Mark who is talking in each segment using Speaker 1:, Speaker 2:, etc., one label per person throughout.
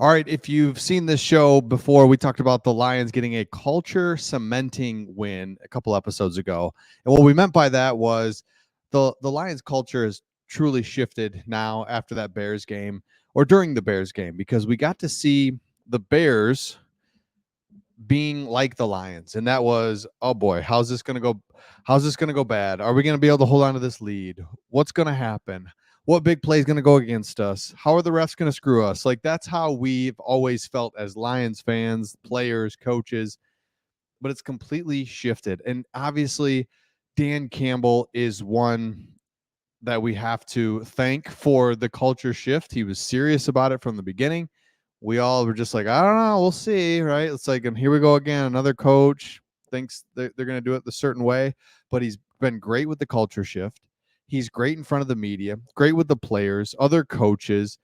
Speaker 1: All right, if you've seen this show before, we talked about the Lions getting a culture cementing win a couple episodes ago. And what we meant by that was the Lions culture has truly shifted now after that Bears game or during the Bears game, because we got to see the Bears being like the Lions. And that was, oh boy, how's this going to go? How's this going to go bad? Are we going to be able to hold on to this lead? What's going to happen? What big play is going to go against us? How are the refs going to screw us? Like, that's how we've always felt as Lions fans, players, coaches, but it's completely shifted. And obviously, Dan Campbell is one that we have to thank for the culture shift. He was serious about it from the beginning. We all were just like, I don't know, we'll see, right? It's like, and here we go again. Another coach thinks they're going to do it the certain way, but he's been great with the culture shift. He's great in front of the media, great with the players, other coaches.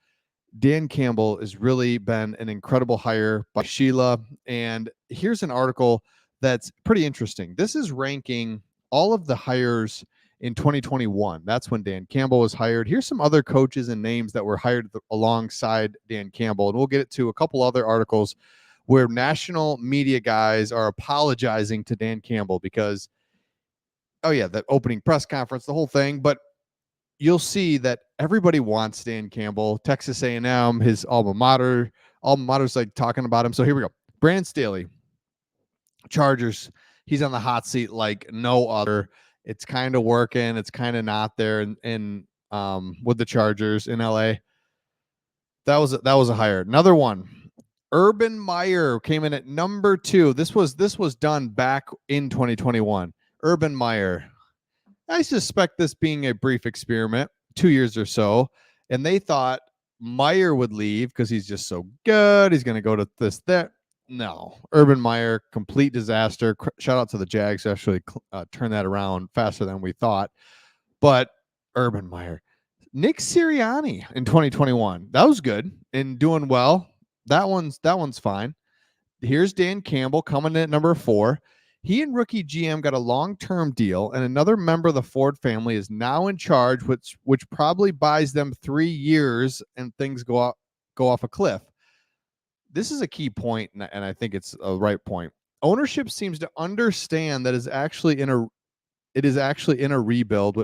Speaker 1: Dan Campbell has really been an incredible hire by Sheila. And here's an article that's pretty interesting. This is ranking all of the hires in 2021. That's when Dan Campbell was hired. Here's some other coaches and names that were hired alongside Dan Campbell. And we'll get to a couple other articles where national media guys are apologizing to Dan Campbell because, oh yeah, that opening press conference, the whole thing. But you'll see that everybody wants Dan Campbell. Texas A&M, his alma mater's like talking about him. So here we go. Brandon Staley, Chargers. He's on the hot seat like no other. It's kind of working. It's kind of not there in with the Chargers in LA. That was a hire. Another one. Urban Meyer came in at number 2. This was done back in 2021. Urban Meyer. I suspect this being a brief experiment, 2 years or so, and they thought Meyer would leave because he's just so good. He's going to go to this, that. No, Urban Meyer, complete disaster. Shout out to the Jags, actually turned that around faster than we thought. But Urban Meyer, Nick Sirianni in 2021, that was good and doing well. That one's fine. Here's Dan Campbell coming in at number 4. He and rookie GM got a long-term deal, and another member of the Ford family is now in charge, which probably buys them 3 years, and things go off a cliff. This is a key point, and I think it's a right point. Ownership seems to understand that it is actually in a rebuild,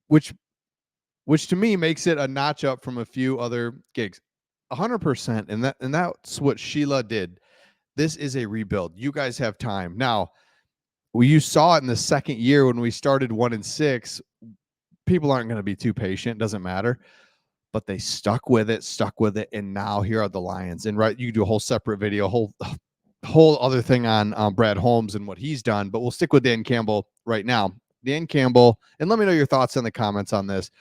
Speaker 1: which to me makes it a notch up from a few other gigs. 100%, and that's what Sheila did. This is a rebuild. You guys have time. Now, you saw it in the second year when we started 1-6. People aren't going to be too patient. Doesn't matter. But they stuck with it. And now here are the Lions. And right, you do a whole separate video, whole other thing on Brad Holmes and what he's done. But we'll stick with Dan Campbell right now. Dan Campbell, and let me know your thoughts in the comments on this.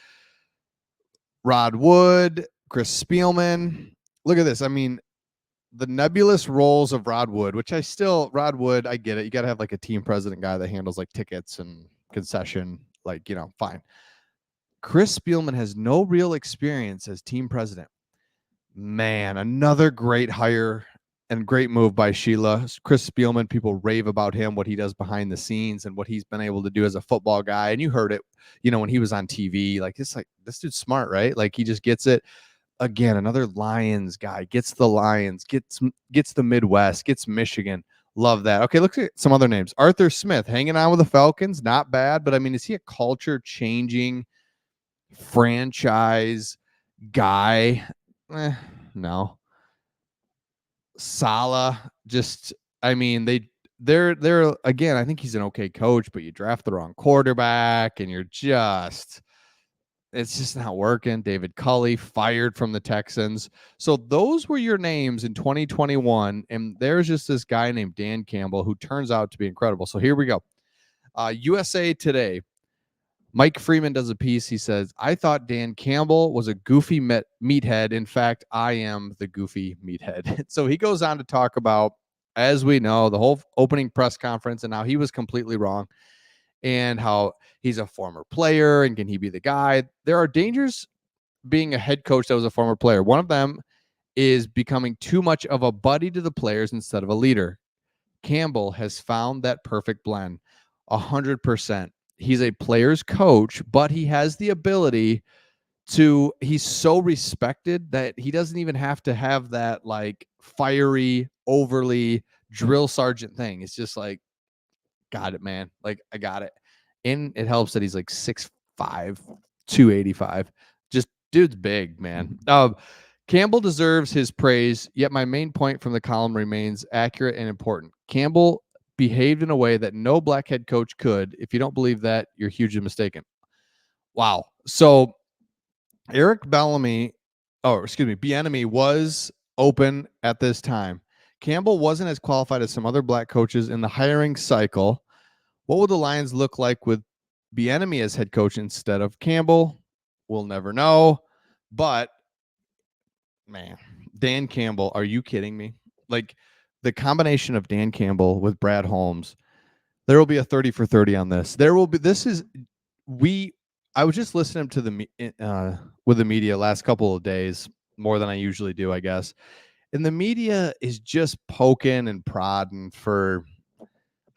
Speaker 1: Rod Wood, Chris Spielman. Look at this. I mean, the nebulous roles of Rod Wood, Rod Wood, I get it. You got to have like a team president guy that handles like tickets and concession, like, fine. Chris Spielman has no real experience as team president. Man, another great hire and great move by Sheila. Chris Spielman, people rave about him, what he does behind the scenes and what he's been able to do as a football guy. And you heard it, when he was on TV, this dude's smart, right? Like, he just gets it. Again, another Lions guy, gets the Lions, gets the Midwest, gets Michigan. Love that. Okay, look at some other names. Arthur Smith, hanging on with the Falcons, not bad. But, I mean, is he a culture-changing franchise guy? No. Saleh, they're again, I think he's an okay coach, but you draft the wrong quarterback, and it's just not working. David Culley fired from the Texans. So those were your names in 2021. And there's just this guy named Dan Campbell who turns out to be incredible. So here we go. USA Today. Mike Freeman does a piece. He says, I thought Dan Campbell was a goofy meathead. In fact, I am the goofy meathead. So he goes on to talk about, as we know, the whole opening press conference and how he was completely wrong, and how he's a former player and can he be the guy? There are dangers being a head coach that was a former player. One of them is becoming too much of a buddy to the players instead of a leader. Campbell has found that perfect blend. 100%. He's a player's coach, but he has the ability to he's so respected that he doesn't even have to have that like fiery, overly drill sergeant thing. It's just like, got it, man. Like, I got it. And it helps that he's like 6'5", 285. Just dude's big, man. Campbell deserves his praise, yet my main point from the column remains accurate and important. Campbell behaved in a way that no black head coach could. If you don't believe that, you're hugely mistaken. Wow. So Eric Bellamy, Bieniemy was open at this time. Campbell wasn't as qualified as some other black coaches in the hiring cycle. What would the Lions look like with Bieniemy as head coach instead of Campbell? We'll never know. But man, Dan Campbell, are you kidding me? Like the combination of Dan Campbell with Brad Holmes, there will be a 30 for 30 on this. There will be. I was just listening to with the media last couple of days, more than I usually do, I guess. And the media is just poking and prodding for,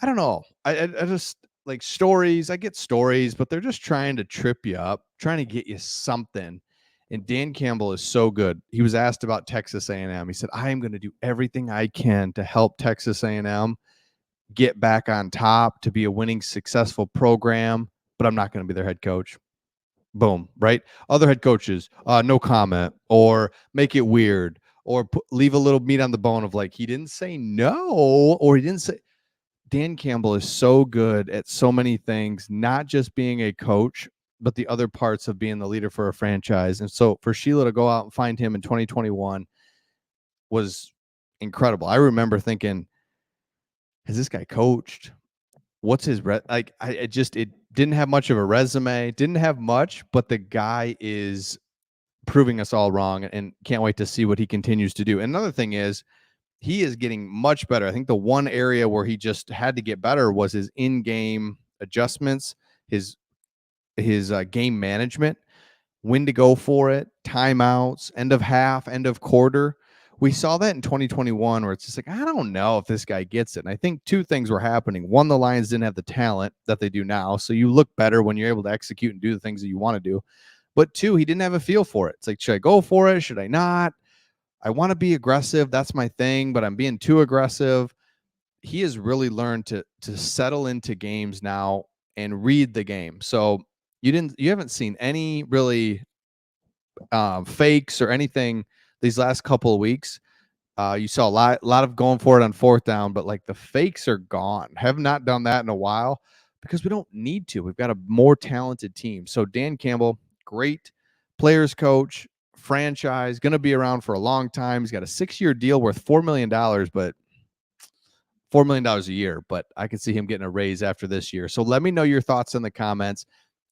Speaker 1: I don't know. I just like stories. I get stories, but they're just trying to trip you up, trying to get you something. And Dan Campbell is so good. He was asked about Texas A&M. He said, "I am going to do everything I can to help Texas A&M get back on top, to be a winning, successful program, but I'm not going to be their head coach." Boom, right? Other head coaches, no comment, or make it weird, or leave a little meat on the bone of like, he didn't say no, or he didn't say. Dan Campbell is so good at so many things, not just being a coach, but the other parts of being the leader for a franchise. And so for Sheila to go out and find him in 2021 was incredible. I remember thinking, has this guy coached? What's his it didn't have much of a resume, didn't have much, but the guy is proving us all wrong, and can't wait to see what he continues to do. And another thing is, he is getting much better. I think the one area where he just had to get better was his in-game adjustments, his game management, when to go for it, timeouts, end of half, end of quarter. We saw that in 2021 where it's just like, I don't know if this guy gets it. And I think two things were happening. One, the Lions didn't have the talent that they do now. So you look better when you're able to execute and do the things that you want to do. But two, he didn't have a feel for it. It's like, should I go for it? Should I not? I want to be aggressive. That's my thing, but I'm being too aggressive. He has really learned to settle into games now and read the game. So you haven't seen any really fakes or anything these last couple of weeks. You saw a lot of going for it on fourth down, but like the fakes are gone. Have not done that in a while because we don't need to. We've got a more talented team. So Dan Campbell, great players coach, franchise, going to be around for a long time. He's got a 6-year deal worth $4 million, but $4 million a year. But I can see him getting a raise after this year. So let me know your thoughts in the comments.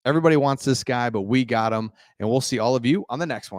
Speaker 1: Everybody wants this guy, but we got him, and we'll see all of you on the next one.